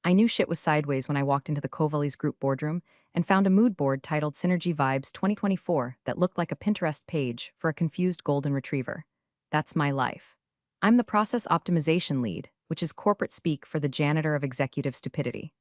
I knew shit was sideways when I walked into the Kovali's group boardroom and found a mood board titled Synergy Vibes 2024 that looked like a Pinterest page for a confused golden retriever. That's my life. I'm the process optimization lead, which is corporate speak for the janitor of executive stupidity.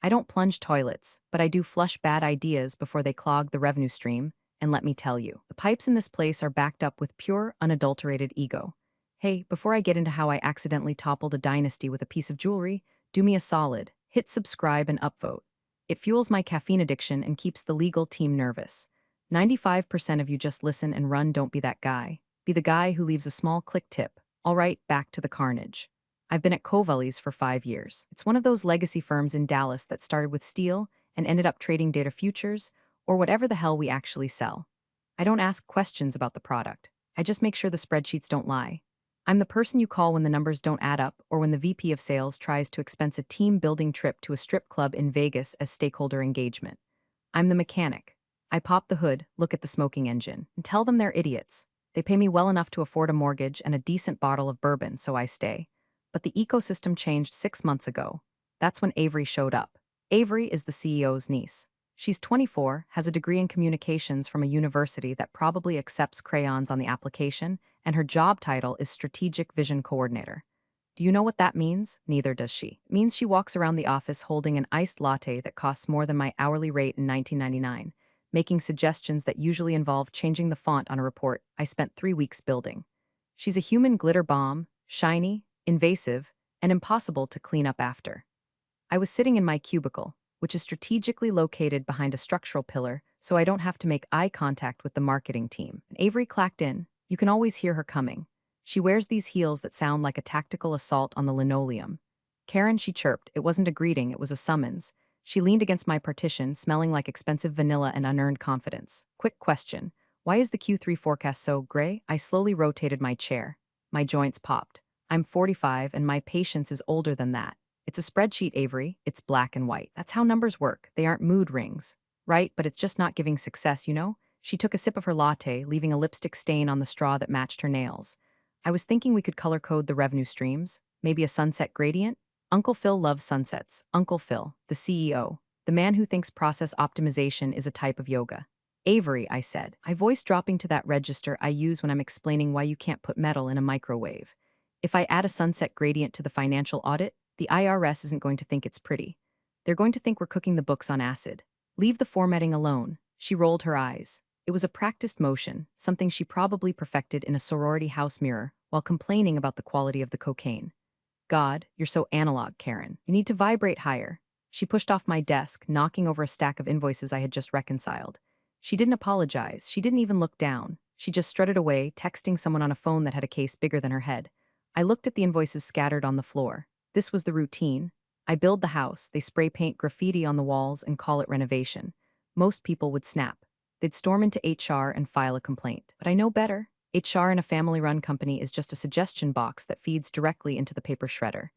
I don't plunge toilets, but I do flush bad ideas before they clog the revenue stream, and let me tell you, the pipes in this place are backed up with pure, unadulterated ego. Hey, before I get into how I accidentally toppled a dynasty with a piece of jewelry, do me a solid, hit subscribe and upvote. It fuels my caffeine addiction and keeps the legal team nervous. 95% of you just listen and run, don't be that guy. Be the guy who leaves a small click tip. All right, back to the carnage. I've been at Kovali's for 5 years. It's one of those legacy firms in Dallas that started with steel and ended up trading data futures, or whatever the hell we actually sell. I don't ask questions about the product. I just make sure the spreadsheets don't lie. I'm the person you call when the numbers don't add up or when the VP of sales tries to expense a team-building trip to a strip club in Vegas as stakeholder engagement. I'm the mechanic. I pop the hood, look at the smoking engine, and tell them they're idiots. They pay me well enough to afford a mortgage and a decent bottle of bourbon, so I stay. But the ecosystem changed 6 months ago. That's when Avery showed up. Avery is the CEO's niece. She's 24, has a degree in communications from a university that probably accepts crayons on the application, and her job title is Strategic Vision Coordinator. Do you know what that means? Neither does she. It means she walks around the office holding an iced latte that costs more than my hourly rate in 1999, making suggestions that usually involve changing the font on a report I spent 3 weeks building. She's a human glitter bomb, shiny, invasive, and impossible to clean up after. I was sitting in my cubicle, which is strategically located behind a structural pillar so I don't have to make eye contact with the marketing team. And Avery clacked in. You can always hear her coming. She wears these heels that sound like a tactical assault on the linoleum. Karen, she chirped. It wasn't a greeting, it was a summons. She leaned against my partition, smelling like expensive vanilla and unearned confidence. Quick question. Why is the Q3 forecast so gray? I slowly rotated my chair. My joints popped. I'm 45 and my patience is older than that. It's a spreadsheet, Avery. It's black and white. That's how numbers work. They aren't mood rings. Right, but it's just not giving success, you know? She took a sip of her latte, leaving a lipstick stain on the straw that matched her nails. I was thinking we could color code the revenue streams. Maybe a sunset gradient? Uncle Phil loves sunsets. Uncle Phil, the CEO. The man who thinks process optimization is a type of yoga. Avery, I said, my voice dropping to that register I use when I'm explaining why you can't put metal in a microwave. If I add a sunset gradient to the financial audit, the IRS isn't going to think it's pretty. They're going to think we're cooking the books on acid. Leave the formatting alone. She rolled her eyes. It was a practiced motion, something she probably perfected in a sorority house mirror while complaining about the quality of the cocaine. God, you're so analog, Karen. You need to vibrate higher. She pushed off my desk, knocking over a stack of invoices I had just reconciled. She didn't apologize. She didn't even look down. She just strutted away, texting someone on a phone that had a case bigger than her head. I looked at the invoices scattered on the floor. This was the routine. I build the house, they spray paint graffiti on the walls and call it renovation. Most people would snap. They'd storm into HR and file a complaint. But I know better. HR in a family-run company is just a suggestion box that feeds directly into the paper shredder.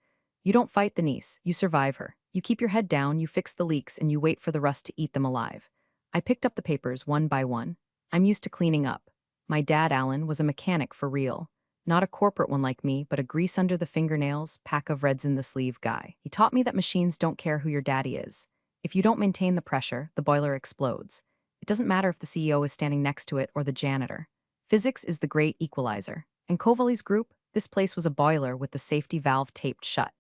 You don't fight the niece, you survive her. You keep your head down, you fix the leaks, and you wait for the rust to eat them alive. I picked up the papers one by one. I'm used to cleaning up. My dad, Alan, was a mechanic for real. Not a corporate one like me, but a grease under the fingernails, pack of reds in the sleeve guy. He taught me that machines don't care who your daddy is. If you don't maintain the pressure, the boiler explodes. It doesn't matter if the CEO is standing next to it or the janitor. Physics is the great equalizer. In Kovali's group, this place was a boiler with the safety valve taped shut.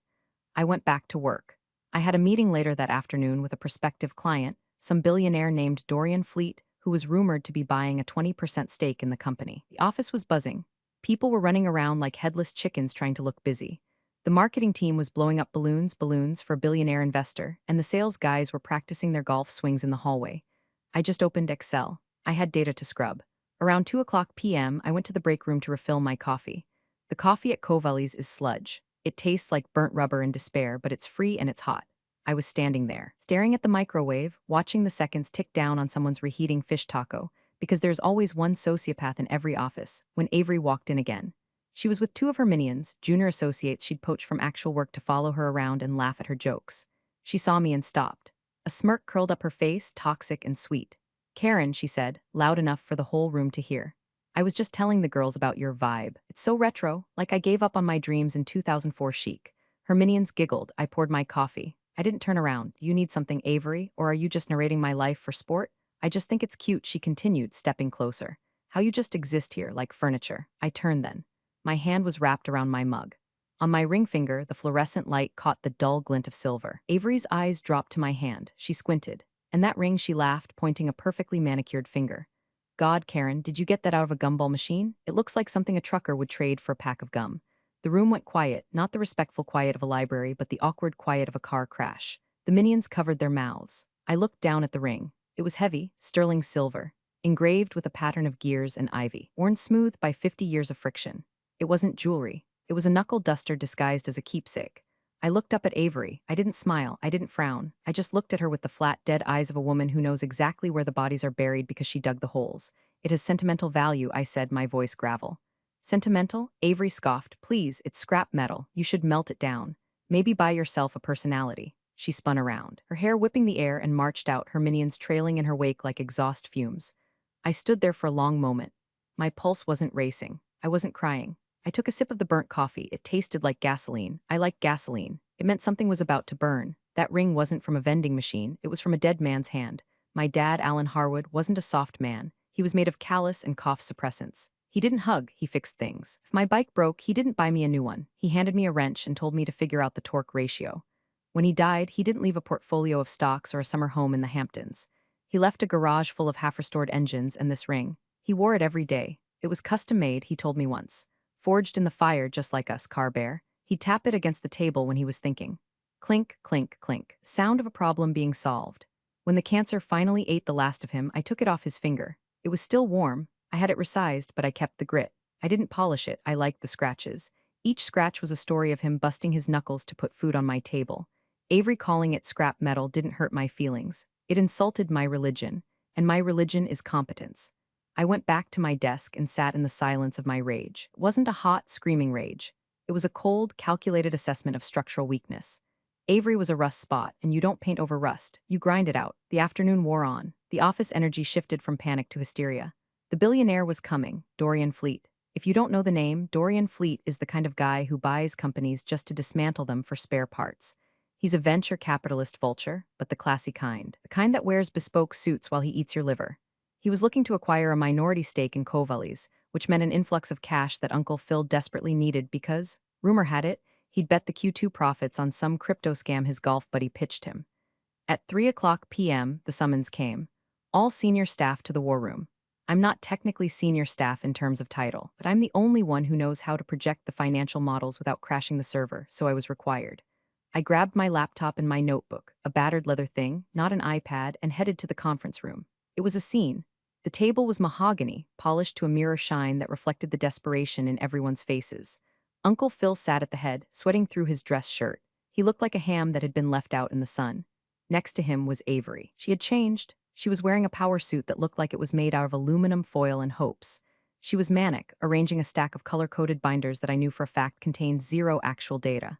I went back to work. I had a meeting later that afternoon with a prospective client, some billionaire named Dorian Fleet, who was rumored to be buying a 20% stake in the company. The office was buzzing. People were running around like headless chickens trying to look busy. The marketing team was blowing up balloons for a billionaire investor, and the sales guys were practicing their golf swings in the hallway. I just opened Excel. I had data to scrub. Around 2 p.m., I went to the break room to refill my coffee. The coffee at Kovali's is sludge. It tastes like burnt rubber and despair, but it's free and it's hot. I was standing there, staring at the microwave, watching the seconds tick down on someone's reheating fish taco, because there's always one sociopath in every office, when Avery walked in again. She was with two of her minions, junior associates she'd poached from actual work to follow her around and laugh at her jokes. She saw me and stopped. A smirk curled up her face, toxic and sweet. Karen, she said, loud enough for the whole room to hear. I was just telling the girls about your vibe. It's so retro, like I gave up on my dreams in 2004 chic. Her minions giggled. I poured my coffee. I didn't turn around. You need something, Avery, or are you just narrating my life for sport? I just think it's cute, she continued, stepping closer. How you just exist here, like furniture. I turned then. My hand was wrapped around my mug. On my ring finger, the fluorescent light caught the dull glint of silver. Avery's eyes dropped to my hand. She squinted. And that ring, she laughed, pointing a perfectly manicured finger. God, Karen, did you get that out of a gumball machine? It looks like something a trucker would trade for a pack of gum. The room went quiet, not the respectful quiet of a library, but the awkward quiet of a car crash. The minions covered their mouths. I looked down at the ring. It was heavy, sterling silver, engraved with a pattern of gears and ivy, worn smooth by 50 years of friction. It wasn't jewelry. It was a knuckle duster disguised as a keepsake. I looked up at Avery. I didn't smile. I didn't frown. I just looked at her with the flat, dead eyes of a woman who knows exactly where the bodies are buried because she dug the holes. It has sentimental value, I said, my voice gravel. Sentimental? Avery scoffed. Please, it's scrap metal. You should melt it down. Maybe buy yourself a personality. She spun around, her hair whipping the air, and marched out, her minions trailing in her wake like exhaust fumes. I stood there for a long moment. My pulse wasn't racing. I wasn't crying. I took a sip of the burnt coffee. It tasted like gasoline. I like gasoline. It meant something was about to burn. That ring wasn't from a vending machine. It was from a dead man's hand. My dad, Alan Harwood, wasn't a soft man. He was made of callus and cough suppressants. He didn't hug, he fixed things. If my bike broke, he didn't buy me a new one. He handed me a wrench and told me to figure out the torque ratio. When he died, he didn't leave a portfolio of stocks or a summer home in the Hamptons. He left a garage full of half-restored engines and this ring. He wore it every day. It was custom-made, he told me once. Forged in the fire just like us, Car Bear. He'd tap it against the table when he was thinking. Clink, clink, clink. Sound of a problem being solved. When the cancer finally ate the last of him, I took it off his finger. It was still warm. I had it resized, but I kept the grit. I didn't polish it. I liked the scratches. Each scratch was a story of him busting his knuckles to put food on my table. Avery calling it scrap metal didn't hurt my feelings. It insulted my religion, and my religion is competence. I went back to my desk and sat in the silence of my rage. It wasn't a hot, screaming rage. It was a cold, calculated assessment of structural weakness. Avery was a rust spot, and you don't paint over rust. You grind it out. The afternoon wore on. The office energy shifted from panic to hysteria. The billionaire was coming, Dorian Fleet. If you don't know the name, Dorian Fleet is the kind of guy who buys companies just to dismantle them for spare parts. He's a venture capitalist vulture, but the classy kind. The kind that wears bespoke suits while he eats your liver. He was looking to acquire a minority stake in Covallies, which meant an influx of cash that Uncle Phil desperately needed because, rumor had it, he'd bet the Q2 profits on some crypto scam his golf buddy pitched him. At 3:00 p.m., the summons came. All senior staff to the war room. I'm not technically senior staff in terms of title, but I'm the only one who knows how to project the financial models without crashing the server, so I was required. I grabbed my laptop and my notebook, a battered leather thing, not an iPad, and headed to the conference room. It was a scene. The table was mahogany, polished to a mirror shine that reflected the desperation in everyone's faces. Uncle Phil sat at the head, sweating through his dress shirt. He looked like a ham that had been left out in the sun. Next to him was Avery. She had changed. She was wearing a power suit that looked like it was made out of aluminum foil and hopes. She was manic, arranging a stack of color-coded binders that I knew for a fact contained zero actual data.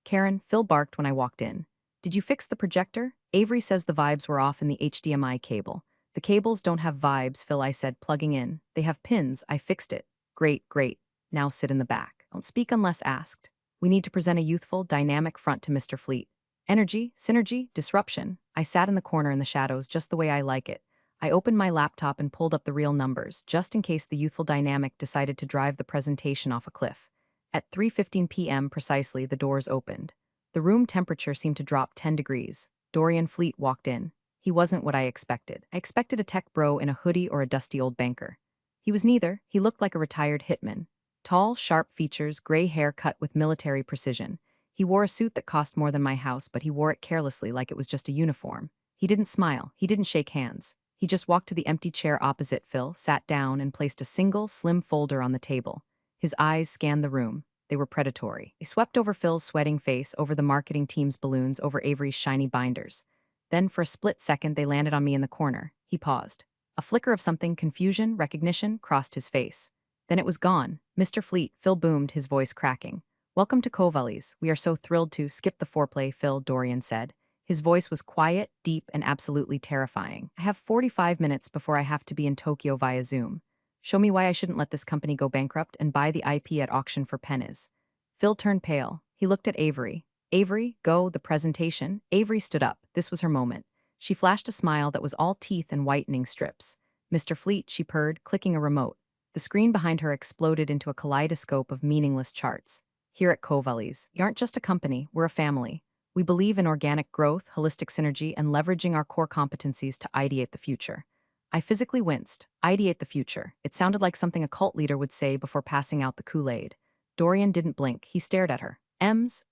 Karen, Phil barked when I walked in. Did you fix the projector? Avery says the vibes were off in the HDMI cable. The cables don't have vibes, Phil, I said, plugging in. They have pins. I fixed it. Great, great. Now sit in the back. Don't speak unless asked. We need to present a youthful, dynamic front to Mr. Fleet. Energy, synergy, disruption. I sat in the corner in the shadows just the way I like it. I opened my laptop and pulled up the real numbers, just in case the youthful dynamic decided to drive the presentation off a cliff. At 3:15 p.m. precisely, the doors opened. The room temperature seemed to drop 10 degrees. Dorian Fleet walked in. He wasn't what I expected. I expected a tech bro in a hoodie or a dusty old banker. He was neither. He looked like a retired hitman. Tall, sharp features, gray hair cut with military precision. He wore a suit that cost more than my house, but he wore it carelessly like it was just a uniform. He didn't smile. He didn't shake hands. He just walked to the empty chair opposite Phil, sat down, and placed a single, slim folder on the table. His eyes scanned the room. They were predatory. They swept over Phil's sweating face, over the marketing team's balloons, over Avery's shiny binders. Then, for a split second, they landed on me in the corner. He paused. A flicker of something, confusion, recognition, crossed his face. Then it was gone. Mr. Fleet, Phil boomed, his voice cracking. Welcome to Covallies. We are so thrilled to skip the foreplay, Phil, Dorian said. His voice was quiet, deep, and absolutely terrifying. I have 45 minutes before I have to be in Tokyo via Zoom. Show me why I shouldn't let this company go bankrupt and buy the IP at auction for pennies. Phil turned pale. He looked at Avery. Avery, go, the presentation. Avery stood up. This was her moment. She flashed a smile that was all teeth and whitening strips. Mr. Fleet, she purred, clicking a remote. The screen behind her exploded into a kaleidoscope of meaningless charts. Here at Covellies, we aren't just a company, we're a family. We believe in organic growth, holistic synergy, and leveraging our core competencies to ideate the future. I physically winced. Ideate the future. It sounded like something a cult leader would say before passing out the Kool-Aid. Dorian didn't blink. He stared at her.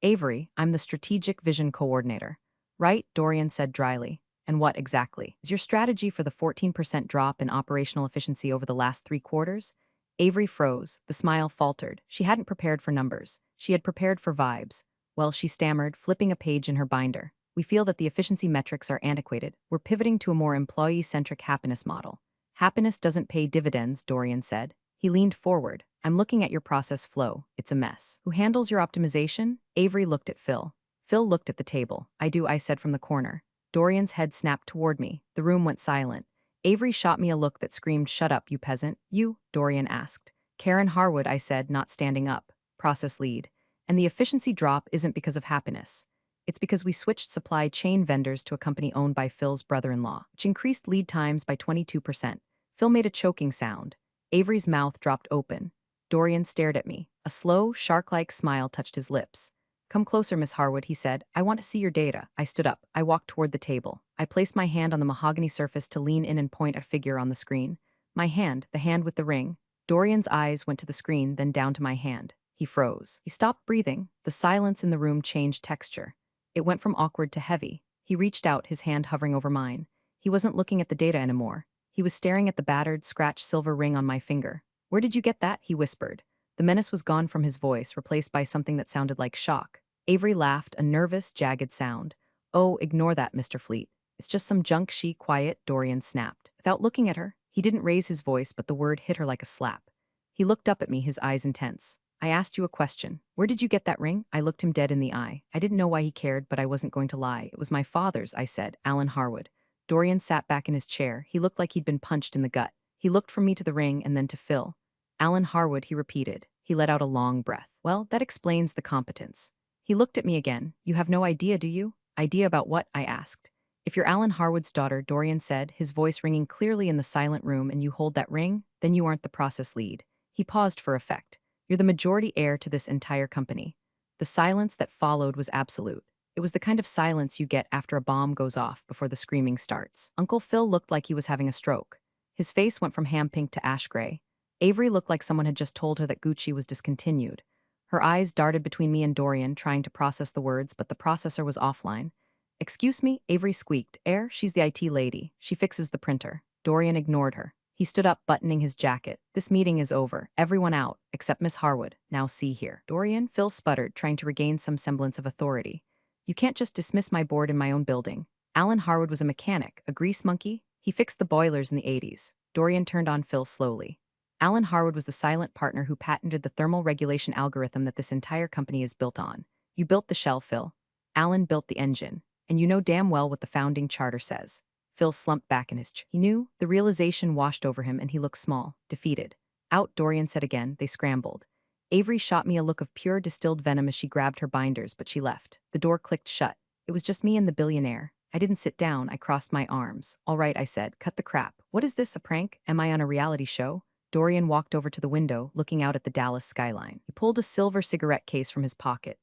Avery, I'm the strategic vision coordinator. Right, Dorian said dryly. And what exactly is your strategy for the 14% drop in operational efficiency over the last 3 quarters? Avery froze. The smile faltered. She hadn't prepared for numbers. She had prepared for vibes. Well, she stammered, flipping a page in her binder. We feel that the efficiency metrics are antiquated. We're pivoting to a more employee-centric happiness model. Happiness doesn't pay dividends, Dorian said. He leaned forward. I'm looking at your process flow. It's a mess. Who handles your optimization? Avery looked at Phil. Phil looked at the table. I do, I said from the corner. Dorian's head snapped toward me. The room went silent. Avery shot me a look that screamed, "Shut up, you peasant." You? Dorian asked. Karen Harwood, I said, not standing up. Process lead. And the efficiency drop isn't because of happiness. It's because we switched supply chain vendors to a company owned by Phil's brother-in-law, which increased lead times by 22%. Phil made a choking sound. Avery's mouth dropped open. Dorian stared at me. A slow, shark-like smile touched his lips. Come closer, Miss Harwood, he said. I want to see your data. I stood up. I walked toward the table. I placed my hand on the mahogany surface to lean in and point at a figure on the screen. My hand, the hand with the ring. Dorian's eyes went to the screen, then down to my hand. He froze. He stopped breathing. The silence in the room changed texture. It went from awkward to heavy. He reached out, his hand hovering over mine. He wasn't looking at the data anymore. He was staring at the battered, scratched silver ring on my finger. Where did you get that? He whispered. The menace was gone from his voice, replaced by something that sounded like shock. Avery laughed, a nervous, jagged sound. Oh, ignore that, Mr. Fleet. It's just some junk she, quiet, Dorian snapped. Without looking at her, he didn't raise his voice, but the word hit her like a slap. He looked up at me, his eyes intense. I asked you a question. Where did you get that ring? I looked him dead in the eye. I didn't know why he cared, but I wasn't going to lie. It was my father's, I said, Alan Harwood. Dorian sat back in his chair. He looked like he'd been punched in the gut. He looked from me to the ring and then to Phil. Alan Harwood, he repeated. He let out a long breath. Well, that explains the competence. He looked at me again. You have no idea, do you? Idea about what? I asked. If you're Alan Harwood's daughter, Dorian said, his voice ringing clearly in the silent room, and you hold that ring, then you aren't the process lead. He paused for effect. You're the majority heir to this entire company. The silence that followed was absolute. It was the kind of silence you get after a bomb goes off before the screaming starts. Uncle Phil looked like he was having a stroke. His face went from ham pink to ash gray. Avery looked like someone had just told her that Gucci was discontinued. Her eyes darted between me and Dorian, trying to process the words, but the processor was offline. Excuse me, Avery squeaked. Heir, she's the IT lady. She fixes the printer. Dorian ignored her. He stood up, buttoning his jacket. This meeting is over. Everyone out, except Miss Harwood. Now see here. Dorian, Phil sputtered, trying to regain some semblance of authority. You can't just dismiss my board in my own building. Alan Harwood was a mechanic, a grease monkey. He fixed the boilers in the 80s. Dorian turned on Phil slowly. Alan Harwood was the silent partner who patented the thermal regulation algorithm that this entire company is built on. You built the shell, Phil. Alan built the engine. And you know damn well what the founding charter says. Phil slumped back in his chair. He knew. The realization washed over him and he looked small, defeated. Out, Dorian said again. They scrambled. Avery shot me a look of pure distilled venom as she grabbed her binders, but she left. The door clicked shut. It was just me and the billionaire. I didn't sit down. I crossed my arms. All right, I said. Cut the crap. What is this, a prank? Am I on a reality show? Dorian walked over to the window, looking out at the Dallas skyline. He pulled a silver cigarette case from his pocket.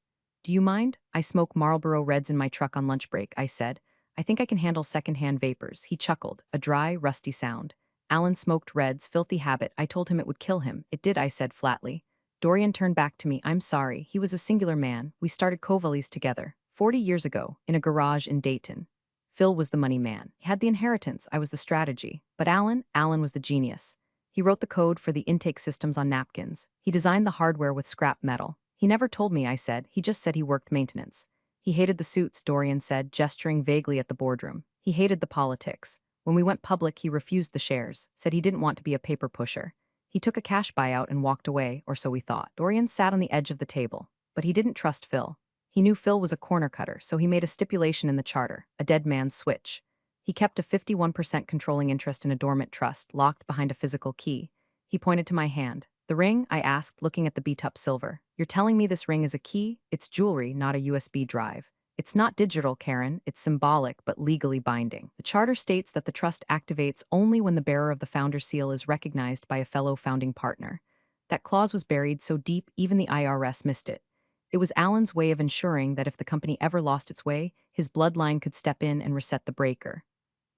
Do you mind? I smoke Marlboro Reds in my truck on lunch break, I said. I think I can handle secondhand vapors. He chuckled, a dry, rusty sound. Alan smoked Reds, filthy habit. I told him it would kill him. It did, I said flatly. Dorian turned back to me. I'm sorry. He was a singular man. We started Covellies together, 40 years ago, in a garage in Dayton. Phil was the money man. He had the inheritance. I was the strategy. But Alan was the genius. He wrote the code for the intake systems on napkins. He designed the hardware with scrap metal. He never told me, I said. He just said he worked maintenance. He hated the suits, Dorian said, gesturing vaguely at the boardroom. He hated the politics. When we went public, he refused the shares, said he didn't want to be a paper pusher. He took a cash buyout and walked away, or so we thought. Dorian sat on the edge of the table. But he didn't trust Phil. He knew Phil was a corner cutter, so he made a stipulation in the charter, a dead man's switch. He kept a 51% controlling interest in a dormant trust, locked behind a physical key. He pointed to my hand. The ring? I asked, looking at the beat-up silver. You're telling me this ring is a key? It's jewelry, not a USB drive. It's not digital, Karen. It's symbolic, but legally binding. The charter states that the trust activates only when the bearer of the founder seal is recognized by a fellow founding partner. That clause was buried so deep even the IRS missed it. It was Alan's way of ensuring that if the company ever lost its way, his bloodline could step in and reset the breaker.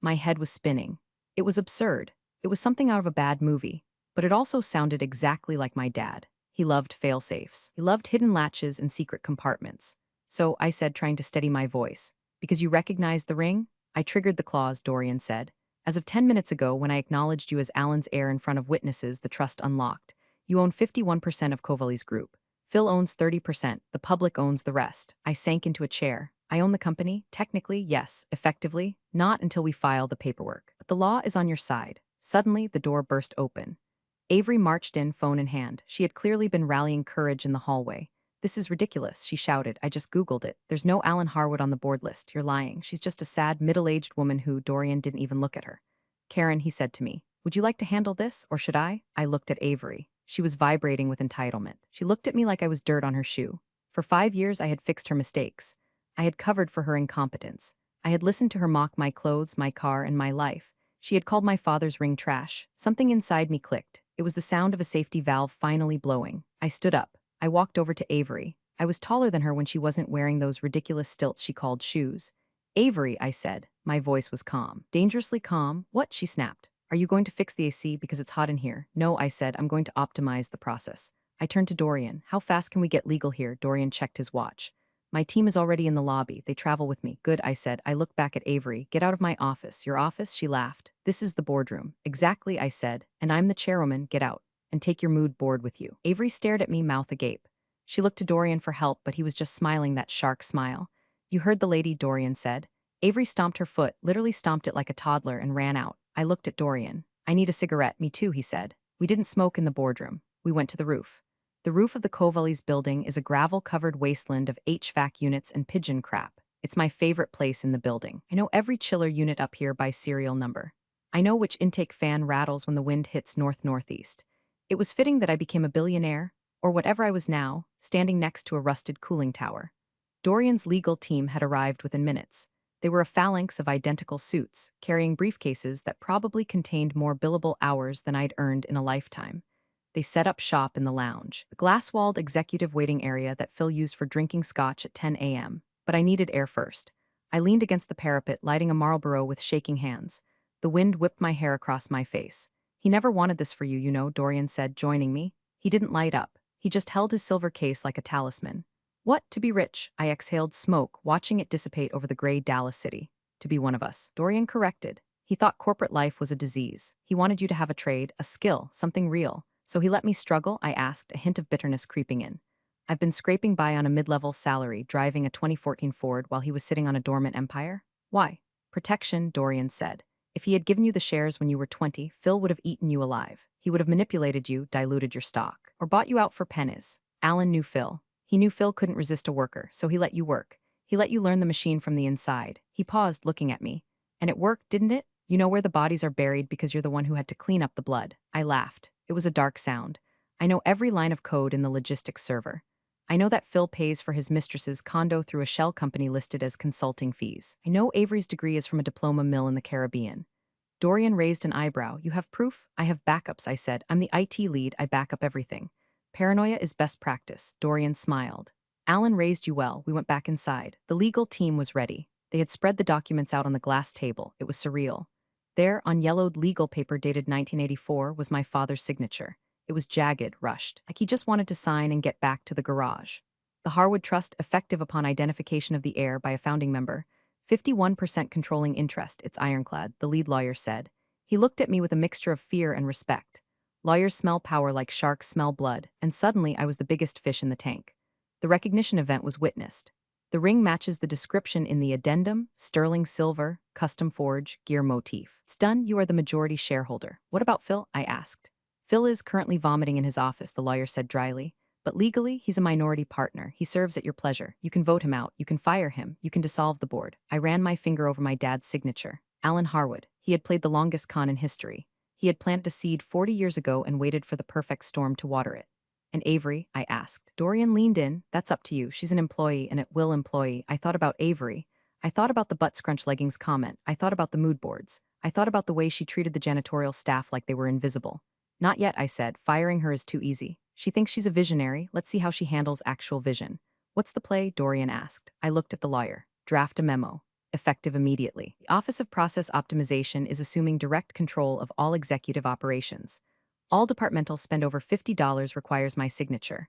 My head was spinning. It was absurd. It was something out of a bad movie. But it also sounded exactly like my dad. He loved fail-safes. He loved hidden latches and secret compartments. So I said, trying to steady my voice, "Because you recognized the ring?" "I triggered the clause," Dorian said. "As of 10 minutes ago, when I acknowledged you as Alan's heir in front of witnesses, the trust unlocked. You own 51% of Kovali's group. Phil owns 30%, the public owns the rest." I sank into a chair. "I own the company? Technically, yes. Effectively, not until we file the paperwork. But the law is on your side." Suddenly, the door burst open. Avery marched in, phone in hand. She had clearly been rallying courage in the hallway. "This is ridiculous," she shouted. "I just Googled it. There's no Alan Harwood on the board list. You're lying. She's just a sad, middle-aged woman who..." Dorian didn't even look at her. "Karen," he said to me, "would you like to handle this, or should I?" I looked at Avery. She was vibrating with entitlement. She looked at me like I was dirt on her shoe. For 5 years, I had fixed her mistakes. I had covered for her incompetence. I had listened to her mock my clothes, my car, and my life. She had called my father's ring trash. Something inside me clicked. It was the sound of a safety valve finally blowing. I stood up. I walked over to Avery. I was taller than her when she wasn't wearing those ridiculous stilts she called shoes. "Avery," I said. My voice was calm. Dangerously calm. "What?" she snapped. "Are you going to fix the AC because it's hot in here?" "No," I said. "I'm going to optimize the process." I turned to Dorian. "How fast can we get legal here?" Dorian checked his watch. "My team is already in the lobby. They travel with me." "Good," I said. I looked back at Avery. "Get out of my office." "Your office?" She laughed. "This is the boardroom." "Exactly," I said. "And I'm the chairwoman. Get out. And take your mood board with you." Avery stared at me, mouth agape. She looked to Dorian for help, but he was just smiling that shark smile. "You heard the lady," Dorian said. Avery stomped her foot, literally stomped it like a toddler, and ran out. I looked at Dorian. "I need a cigarette." "Me too," he said. We didn't smoke in the boardroom. We went to the roof. The roof of the Kovali's building is a gravel-covered wasteland of HVAC units and pigeon crap. It's my favorite place in the building. I know every chiller unit up here by serial number. I know which intake fan rattles when the wind hits north-northeast. It was fitting that I became a billionaire, or whatever I was now, standing next to a rusted cooling tower. Dorian's legal team had arrived within minutes. They were a phalanx of identical suits, carrying briefcases that probably contained more billable hours than I'd earned in a lifetime. They set up shop in the lounge, the glass-walled executive waiting area that Phil used for drinking scotch at 10 a.m. But I needed air first. I leaned against the parapet, lighting a Marlboro with shaking hands. The wind whipped my hair across my face. "He never wanted this for you, you know," Dorian said, joining me. He didn't light up. He just held his silver case like a talisman. "What? To be rich?" I exhaled smoke, watching it dissipate over the gray Dallas city. "To be one of us," Dorian corrected. "He thought corporate life was a disease. He wanted you to have a trade, a skill, something real. So he let me struggle?" I asked, a hint of bitterness creeping in. "I've been scraping by on a mid-level salary, driving a 2014 Ford while he was sitting on a dormant empire." "Why?" "Protection," Dorian said. "If he had given you the shares when you were 20, Phil would have eaten you alive. He would have manipulated you, diluted your stock, or bought you out for pennies." Alan knew Phil. He knew Phil couldn't resist a worker, so he let you work. He let you learn the machine from the inside. He paused, looking at me. "And it worked, didn't it? You know where the bodies are buried because you're the one who had to clean up the blood." I laughed. It was a dark sound. "I know every line of code in the logistics server. I know that Phil pays for his mistress's condo through a shell company listed as consulting fees. I know Avery's degree is from a diploma mill in the Caribbean." Dorian raised an eyebrow. "You have proof?" "I have backups," I said. "I'm the IT lead. I back up everything." "Paranoia is best practice," Dorian smiled. "Alan raised you well." We went back inside. The legal team was ready. They had spread the documents out on the glass table. It was surreal. There, on yellowed legal paper dated 1984, was my father's signature. It was jagged, rushed, like he just wanted to sign and get back to the garage. "The Harwood Trust, effective upon identification of the heir by a founding member. 51% controlling interest, it's ironclad," the lead lawyer said. He looked at me with a mixture of fear and respect. Lawyers smell power like sharks smell blood, and suddenly I was the biggest fish in the tank. The recognition event was witnessed. The ring matches the description in the addendum: sterling silver, custom forge, gear motif. "It's done. You are the majority shareholder." "What about Phil?" I asked. "Phil is currently vomiting in his office," the lawyer said dryly. "But legally, he's a minority partner. He serves at your pleasure. You can vote him out. You can fire him. You can dissolve the board." I ran my finger over my dad's signature. Alan Harwood. He had played the longest con in history. He had planted a seed 40 years ago and waited for the perfect storm to water it. And Avery, I asked. Dorian leaned in. That's up to you. She's an employee, an at-will employee. I thought about Avery. I thought about the butt scrunch leggings comment. I thought about the mood boards. I thought about the way she treated the janitorial staff like they were invisible. Not yet, I said. Firing her is too easy. She thinks she's a visionary. Let's see how she handles actual vision. What's the play? Dorian asked. I looked at the lawyer. Draft a memo. Effective immediately. The Office of Process Optimization is assuming direct control of all executive operations. All departmental spend over $50 requires my signature.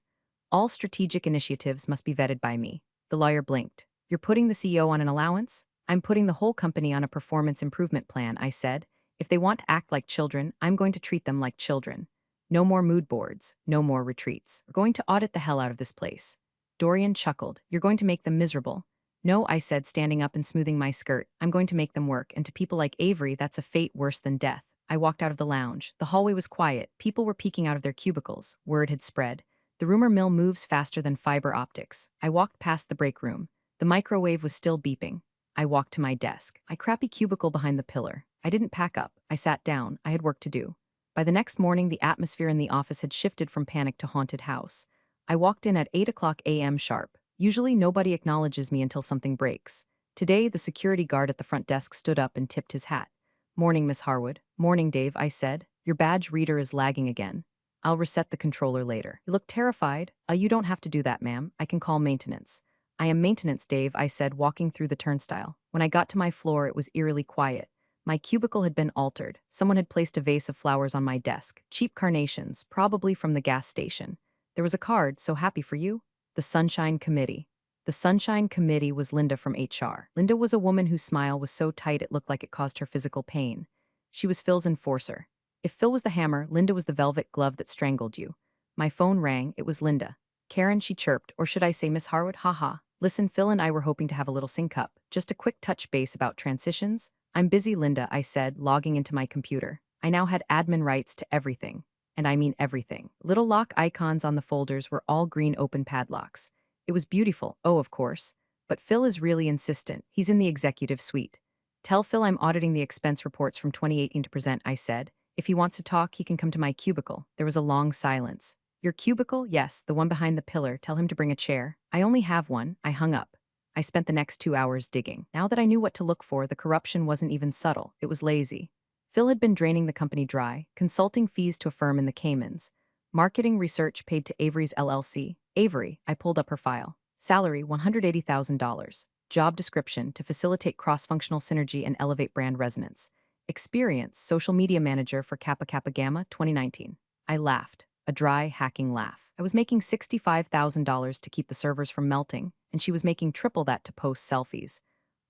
All strategic initiatives must be vetted by me. The lawyer blinked. You're putting the CEO on an allowance? I'm putting the whole company on a performance improvement plan, I said. If they want to act like children, I'm going to treat them like children. No more mood boards, no more retreats. We're going to audit the hell out of this place. Dorian chuckled. You're going to make them miserable. No, I said, standing up and smoothing my skirt. I'm going to make them work, and to people like Avery, that's a fate worse than death. I walked out of the lounge. The hallway was quiet. People were peeking out of their cubicles. Word had spread. The rumor mill moves faster than fiber optics. I walked past the break room. The microwave was still beeping. I walked to my desk. My crappy cubicle behind the pillar. I didn't pack up. I sat down. I had work to do. By the next morning, the atmosphere in the office had shifted from panic to haunted house. I walked in at 8 a.m. sharp. Usually nobody acknowledges me until something breaks. Today, the security guard at the front desk stood up and tipped his hat. Morning, Miss Harwood. Morning, Dave, I said. Your badge reader is lagging again. I'll reset the controller later. You look terrified. You don't have to do that, ma'am. I can call maintenance. I am maintenance, Dave, I said, walking through the turnstile. When I got to my floor, it was eerily quiet. My cubicle had been altered. Someone had placed a vase of flowers on my desk. Cheap carnations, probably from the gas station. There was a card, so happy for you. The Sunshine Committee. The Sunshine Committee was Linda from HR. Linda was a woman whose smile was so tight it looked like it caused her physical pain. She was Phil's enforcer. If Phil was the hammer, Linda was the velvet glove that strangled you. My phone rang. It was Linda. Karen, she chirped, or should I say Miss Harwood? Haha. Listen, Phil and I were hoping to have a little sync-up. Just a quick touch base about transitions. I'm busy, Linda, I said, logging into my computer. I now had admin rights to everything. And I mean everything. Little lock icons on the folders were all green open padlocks. It was beautiful, oh of course. But Phil is really insistent. He's in the executive suite. Tell Phil I'm auditing the expense reports from 2018 to present, I said. If he wants to talk, he can come to my cubicle. There was a long silence. Your cubicle? Yes, the one behind the pillar. Tell him to bring a chair. I only have one. I hung up. I spent the next 2 hours digging. Now that I knew what to look for, the corruption wasn't even subtle. It was lazy. Phil had been draining the company dry, consulting fees to a firm in the Caymans, marketing research paid to Avery's LLC. Avery, I pulled up her file. Salary, $180,000. Job description, to facilitate cross-functional synergy and elevate brand resonance. Experience, social media manager for Kappa Kappa Gamma, 2019. I laughed, a dry, hacking laugh. I was making $65,000 to keep the servers from melting, and she was making triple that to post selfies.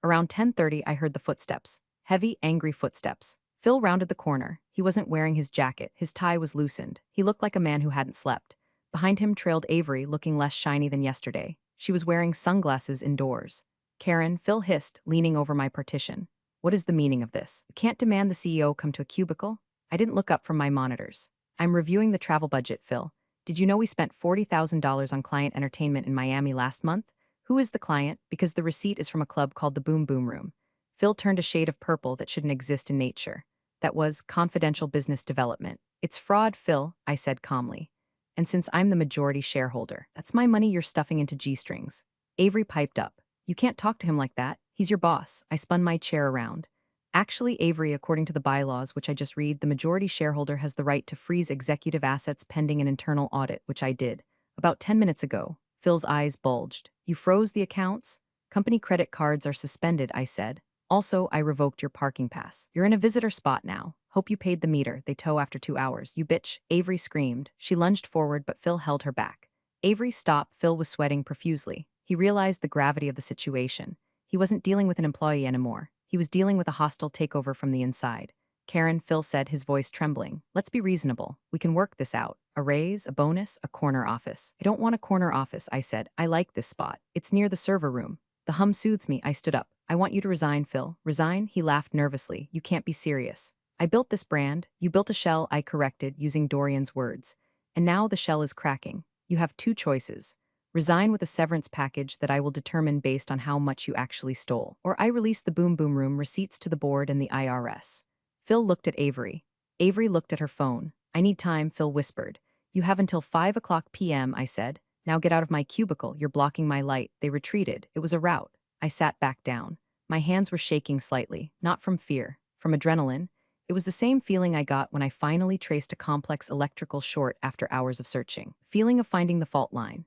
Around 10:30, I heard the footsteps. Heavy, angry footsteps. Phil rounded the corner. He wasn't wearing his jacket. His tie was loosened. He looked like a man who hadn't slept. Behind him trailed Avery, looking less shiny than yesterday. She was wearing sunglasses indoors. Karen, Phil hissed, leaning over my partition. What is the meaning of this? You can't demand the CEO come to a cubicle? I didn't look up from my monitors. I'm reviewing the travel budget, Phil. Did you know we spent $40,000 on client entertainment in Miami last month? Who is the client? Because the receipt is from a club called the Boom Boom Room. Phil turned a shade of purple that shouldn't exist in nature. That was confidential business development. It's fraud, Phil, I said calmly. And since I'm the majority shareholder, that's my money you're stuffing into G-strings. Avery piped up. You can't talk to him like that. He's your boss. I spun my chair around. Actually, Avery, according to the bylaws, which I just read, the majority shareholder has the right to freeze executive assets pending an internal audit, which I did. About 10 minutes ago, Phil's eyes bulged. You froze the accounts? Company credit cards are suspended, I said. Also, I revoked your parking pass. You're in a visitor spot now. Hope you paid the meter. They tow after 2 hours. You bitch, Avery screamed. She lunged forward, but Phil held her back. Avery, stop. Phil was sweating profusely. He realized the gravity of the situation. He wasn't dealing with an employee anymore. He was dealing with a hostile takeover from the inside. Karen, Phil said, his voice trembling. Let's be reasonable. We can work this out. A raise, a bonus, a corner office. I don't want a corner office, I said. I like this spot. It's near the server room. The hum soothes me. I stood up. I want you to resign, Phil. Resign? He laughed nervously. You can't be serious. I built this brand. You built a shell, I corrected, using Dorian's words. And now the shell is cracking. You have two choices. Resign with a severance package that I will determine based on how much you actually stole. Or I release the Boom Boom Room receipts to the board and the IRS. Phil looked at Avery. Avery looked at her phone. I need time, Phil whispered. You have until 5 o'clock p.m., I said. Now get out of my cubicle, you're blocking my light. They retreated. It was a rout. I sat back down. My hands were shaking slightly, not from fear, from adrenaline. It was the same feeling I got when I finally traced a complex electrical short after hours of searching. Feeling of finding the fault line.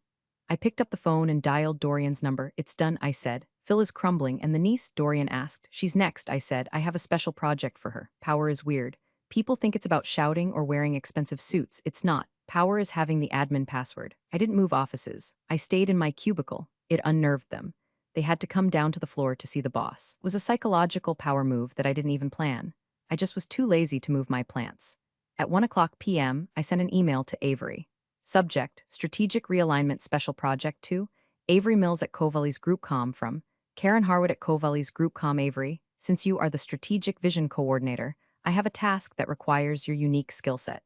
I picked up the phone and dialed Dorian's number. It's done, I said. Phil is crumbling, and the niece, Dorian asked. She's next, I said. I have a special project for her. Power is weird. People think it's about shouting or wearing expensive suits. It's not. Power is having the admin password. I didn't move offices. I stayed in my cubicle. It unnerved them. They had to come down to the floor to see the boss. It was a psychological power move that I didn't even plan. I just was too lazy to move my plants. At 1 o'clock p.m., I sent an email to Avery. Subject, Strategic Realignment Special Project 2, Avery Mills at Covaley's Group Com from Karen Harwood at Covaley's Group Com. Avery, since you are the Strategic Vision Coordinator, I have a task that requires your unique skill set.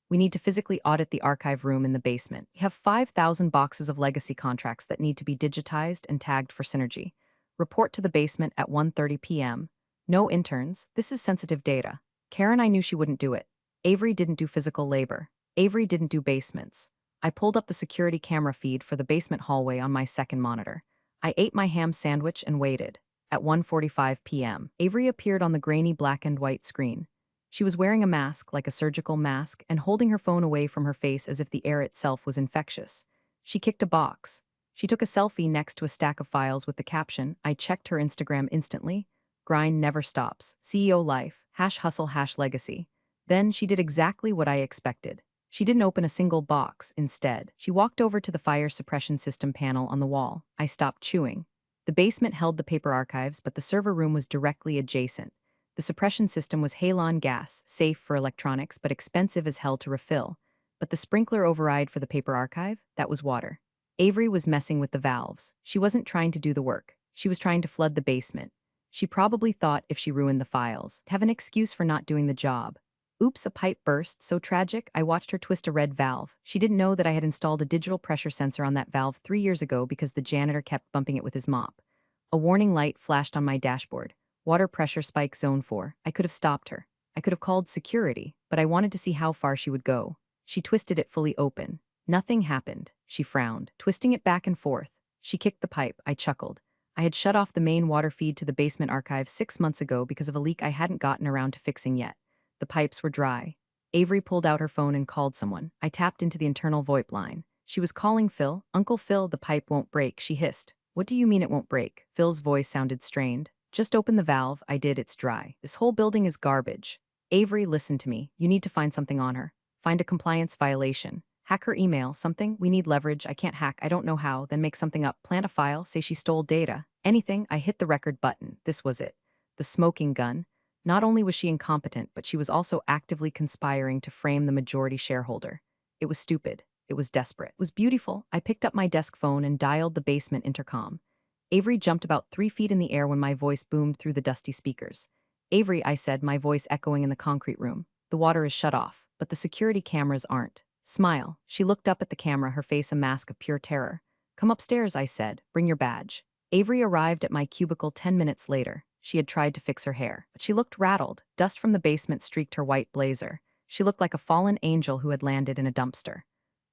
We need to physically audit the archive room in the basement. We have 5,000 boxes of legacy contracts that need to be digitized and tagged for synergy. Report to the basement at 1:30 p.m. No interns. This is sensitive data. Karen, I knew she wouldn't do it. Avery didn't do physical labor. Avery didn't do basements. I pulled up the security camera feed for the basement hallway on my second monitor. I ate my ham sandwich and waited. At 1:45 p.m., Avery appeared on the grainy black and white screen. She was wearing a mask, like a surgical mask, and holding her phone away from her face as if the air itself was infectious. She kicked a box. She took a selfie next to a stack of files with the caption, I checked her Instagram instantly. Grind never stops. CEO life, #hustle #legacy. Then she did exactly what I expected. She didn't open a single box. Instead, she walked over to the fire suppression system panel on the wall. I stopped chewing. The basement held the paper archives, but the server room was directly adjacent. The suppression system was halon gas, safe for electronics, but expensive as hell to refill. But the sprinkler override for the paper archive? That was water. Avery was messing with the valves. She wasn't trying to do the work. She was trying to flood the basement. She probably thought if she ruined the files, have an excuse for not doing the job. Oops, a pipe burst, so tragic, I watched her twist a red valve. She didn't know that I had installed a digital pressure sensor on that valve 3 years ago because the janitor kept bumping it with his mop. A warning light flashed on my dashboard. Water pressure spike zone 4. I could have stopped her. I could have called security, but I wanted to see how far she would go. She twisted it fully open. Nothing happened. She frowned, twisting it back and forth. She kicked the pipe. I chuckled. I had shut off the main water feed to the basement archive 6 months ago because of a leak I hadn't gotten around to fixing yet. The pipes were dry. Avery pulled out her phone and called someone. I tapped into the internal VoIP line. She was calling Phil. Uncle Phil, the pipe won't break, she hissed. What do you mean it won't break? Phil's voice sounded strained. Just open the valve. I did. It's dry. This whole building is garbage. Avery, listen to me. You need to find something on her. Find a compliance violation. Hack her email, something. We need leverage. I can't hack. I don't know how. Then make something up. Plant a file. Say she stole data. Anything. I hit the record button. This was it. The smoking gun. Not only was she incompetent, but she was also actively conspiring to frame the majority shareholder. It was stupid. It was desperate. It was beautiful. I picked up my desk phone and dialed the basement intercom. Avery jumped about 3 feet in the air when my voice boomed through the dusty speakers. Avery, I said, my voice echoing in the concrete room. The water is shut off, but the security cameras aren't. Smile. She looked up at the camera, her face a mask of pure terror. Come upstairs, I said. Bring your badge. Avery arrived at my cubicle 10 minutes later. She had tried to fix her hair, but she looked rattled. Dust from the basement streaked her white blazer. She looked like a fallen angel who had landed in a dumpster.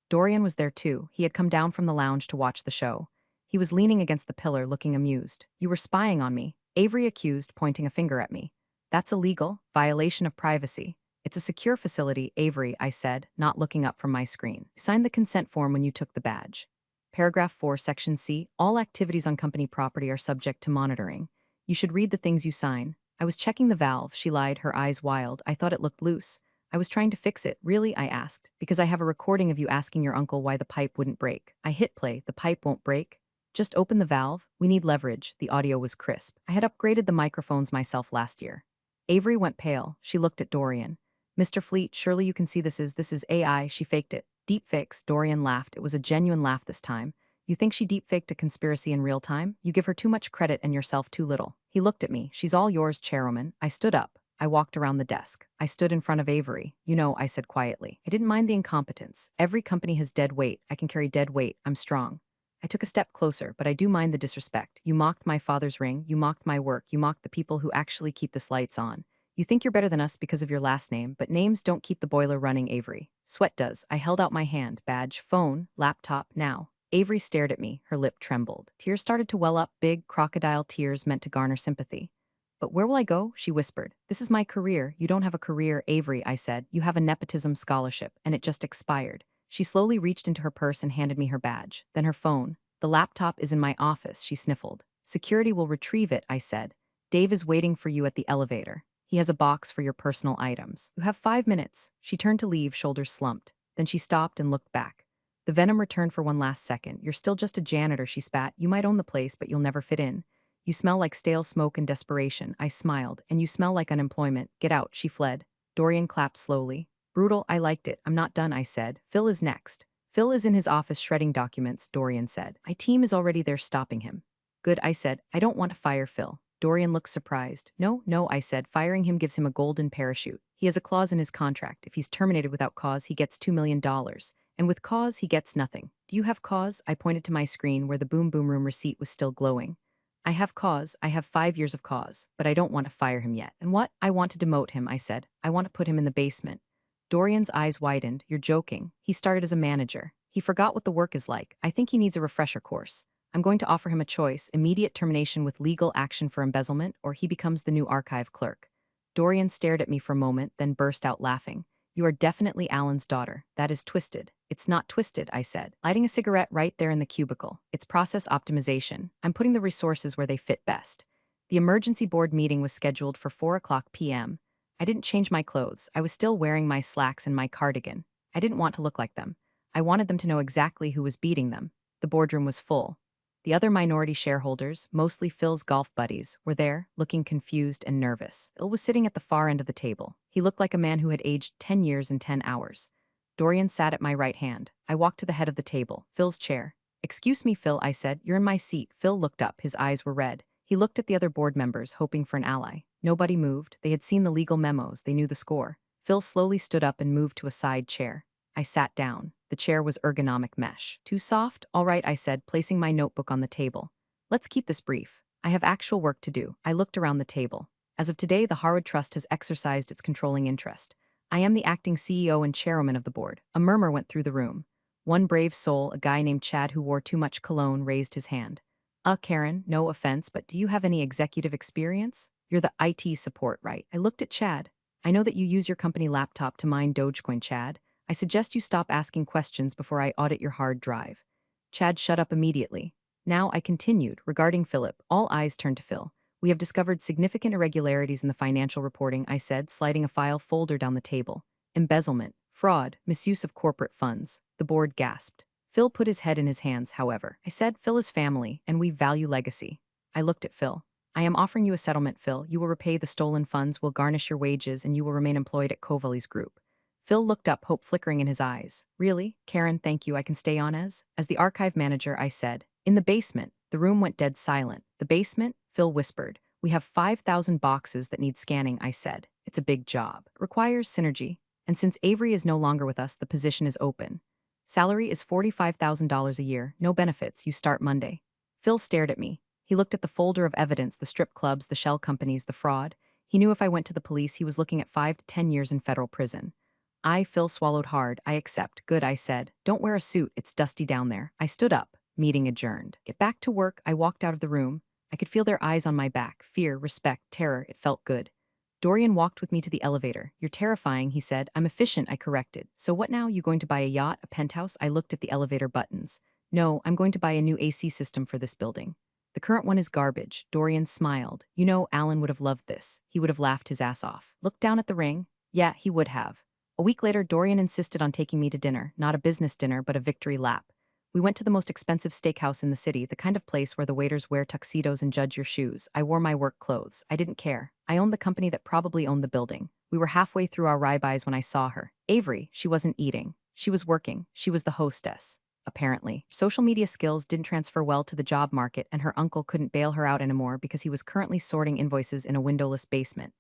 Dorian was there too. He had come down from the lounge to watch the show. He was leaning against the pillar, looking amused. You were spying on me, Avery accused, pointing a finger at me. That's illegal, violation of privacy. It's a secure facility, Avery, I said, not looking up from my screen. You signed the consent form when you took the badge. Paragraph 4, Section C, all activities on company property are subject to monitoring. You should read the things you sign. I was checking the valve, she lied, her eyes wild. I thought it looked loose. I was trying to fix it. Really? I asked. Because I have a recording of you asking your uncle why the pipe wouldn't break. I hit play. The pipe won't break. Just open the valve. We need leverage. The audio was crisp. I had upgraded the microphones myself last year. Avery went pale. She looked at Dorian. Mr. Fleet, surely you can see this is AI. She faked it. Deep fakes. Dorian laughed. It was a genuine laugh this time. You think she deep faked a conspiracy in real time? You give her too much credit and yourself too little. He looked at me. She's all yours, chairwoman. I stood up. I walked around the desk. I stood in front of Avery. You know, I said quietly. I didn't mind the incompetence. Every company has dead weight. I can carry dead weight. I'm strong. I took a step closer, but I do mind the disrespect. You mocked my father's ring. You mocked my work. You mocked the people who actually keep this lights on. You think you're better than us because of your last name, but names don't keep the boiler running, Avery. Sweat does. I held out my hand, badge, phone, laptop, now. Avery stared at me, her lip trembled. Tears started to well up, big crocodile tears meant to garner sympathy. But where will I go? She whispered. This is my career. You don't have a career, Avery, I said. You have a nepotism scholarship, and it just expired. She slowly reached into her purse and handed me her badge, then her phone. The laptop is in my office, she sniffled. Security will retrieve it, I said. Dave is waiting for you at the elevator. He has a box for your personal items. You have 5 minutes. She turned to leave, shoulders slumped. Then she stopped and looked back. The venom returned for one last second. You're still just a janitor, she spat. You might own the place, but you'll never fit in. You smell like stale smoke and desperation. I smiled. And you smell like unemployment. Get out, she fled. Dorian clapped slowly. Brutal, I liked it. I'm not done, I said. Phil is next. Phil is in his office shredding documents, Dorian said. My team is already there stopping him. Good, I said. I don't want to fire Phil. Dorian looked surprised. No, no, I said. Firing him gives him a golden parachute. He has a clause in his contract. If he's terminated without cause, he gets $2 million. And with cause, he gets nothing. Do you have cause? I pointed to my screen where the boom boom room receipt was still glowing. I have cause. I have 5 years of cause. But I don't want to fire him yet. And what? I want to demote him, I said. I want to put him in the basement. Dorian's eyes widened. You're joking. He started as a manager. He forgot what the work is like. I think he needs a refresher course. I'm going to offer him a choice, immediate termination with legal action for embezzlement, or he becomes the new archive clerk. Dorian stared at me for a moment, then burst out laughing. You are definitely Alan's daughter. That is twisted. It's not twisted, I said, lighting a cigarette right there in the cubicle. It's process optimization. I'm putting the resources where they fit best. The emergency board meeting was scheduled for 4 p.m. I didn't change my clothes. I was still wearing my slacks and my cardigan. I didn't want to look like them. I wanted them to know exactly who was beating them. The boardroom was full. The other minority shareholders, mostly Phil's golf buddies, were there, looking confused and nervous. Phil was sitting at the far end of the table. He looked like a man who had aged 10 years in 10 hours. Dorian sat at my right hand. I walked to the head of the table, Phil's chair. Excuse me, Phil, I said. You're in my seat. Phil looked up. His eyes were red. He looked at the other board members, hoping for an ally. Nobody moved. They had seen the legal memos. They knew the score. Phil slowly stood up and moved to a side chair. I sat down. The chair was ergonomic mesh. Too soft? All right, I said, placing my notebook on the table. Let's keep this brief. I have actual work to do. I looked around the table. As of today, the Harwood Trust has exercised its controlling interest. I am the acting CEO and chairwoman of the board. A murmur went through the room. One brave soul, a guy named Chad who wore too much cologne, raised his hand. Karen, no offense, but do you have any executive experience? You're the IT support, right? I looked at Chad. I know that you use your company laptop to mine Dogecoin, Chad. I suggest you stop asking questions before I audit your hard drive. Chad shut up immediately. Now I continued, regarding Philip. All eyes turned to Phil. We have discovered significant irregularities in the financial reporting, I said, sliding a file folder down the table. Embezzlement, fraud, misuse of corporate funds. The board gasped. Phil put his head in his hands, however. I said, Phil is family, and we value legacy. I looked at Phil. I am offering you a settlement, Phil. You will repay the stolen funds, will garnish your wages, and you will remain employed at Covelli's group. Phil looked up, hope flickering in his eyes. Really? Karen, thank you, I can stay on as? As the archive manager, I said. In the basement. The room went dead silent. The basement? Phil whispered. We have 5,000 boxes that need scanning, I said. It's a big job. It requires synergy. And since Avery is no longer with us, the position is open. Salary is $45,000 a year, no benefits, you start Monday. Phil stared at me. He looked at the folder of evidence, the strip clubs, the shell companies, the fraud. He knew if I went to the police, he was looking at 5 to 10 years in federal prison. Phil swallowed hard. I accept. Good, I said. Don't wear a suit. It's dusty down there. I stood up. Meeting adjourned. Get back to work. I walked out of the room. I could feel their eyes on my back. Fear, respect, terror. It felt good. Dorian walked with me to the elevator. You're terrifying, he said. I'm efficient, I corrected. So what now? You going to buy a yacht, a penthouse? I looked at the elevator buttons. No, I'm going to buy a new AC system for this building. The current one is garbage. Dorian smiled. You know, Alan would have loved this. He would have laughed his ass off. Looked down at the ring. Yeah, he would have. A week later, Dorian insisted on taking me to dinner, not a business dinner, but a victory lap. We went to the most expensive steakhouse in the city, the kind of place where the waiters wear tuxedos and judge your shoes. I wore my work clothes. I didn't care. I owned the company that probably owned the building. We were halfway through our ribeyes when I saw her. Avery, she wasn't eating. She was working. She was the hostess. Apparently, social media skills didn't transfer well to the job market, and her uncle couldn't bail her out anymore because he was currently sorting invoices in a windowless basement.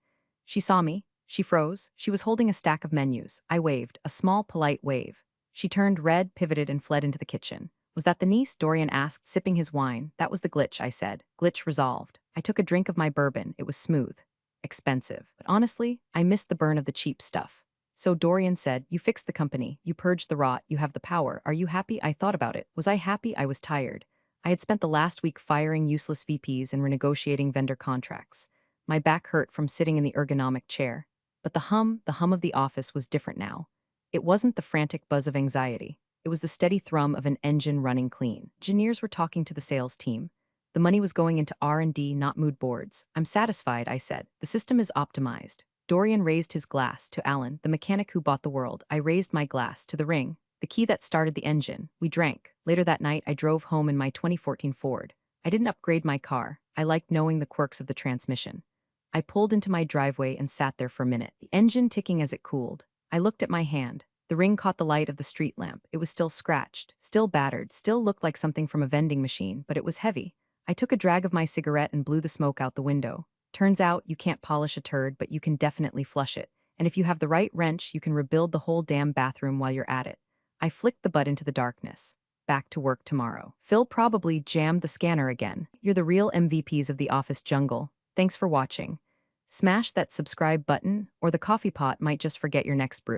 She saw me. She froze. She was holding a stack of menus. I waved, a small, polite wave. She turned red, pivoted, and fled into the kitchen. Was that the niece? Dorian asked, sipping his wine. That was the glitch, I said. Glitch resolved. I took a drink of my bourbon. It was smooth. expensive. But honestly, I missed the burn of the cheap stuff. So Dorian said, "You fixed the company, you purged the rot, you have the power. Are you happy?" I thought about it. Was I happy? I was tired. I had spent the last week firing useless VPs and renegotiating vendor contracts. My back hurt from sitting in the ergonomic chair. But the hum of the office was different now. It wasn't the frantic buzz of anxiety. It was the steady thrum of an engine running clean. Engineers were talking to the sales team. The money was going into R&D, not mood boards. "I'm satisfied," I said. "The system is optimized." Dorian raised his glass to Alan, the mechanic who bought the world. I raised my glass to the ring, the key that started the engine. We drank. Later that night, I drove home in my 2014 Ford. I didn't upgrade my car. I liked knowing the quirks of the transmission. I pulled into my driveway and sat there for a minute, the engine ticking as it cooled. I looked at my hand. The ring caught the light of the street lamp. It was still scratched, still battered, still looked like something from a vending machine, but it was heavy. I took a drag of my cigarette and blew the smoke out the window. Turns out, you can't polish a turd, but you can definitely flush it. And if you have the right wrench, you can rebuild the whole damn bathroom while you're at it. I flicked the butt into the darkness. Back to work tomorrow. Phil probably jammed the scanner again. You're the real MVPs of the office jungle. Thanks for watching. Smash that subscribe button, or the coffee pot might just forget your next brew.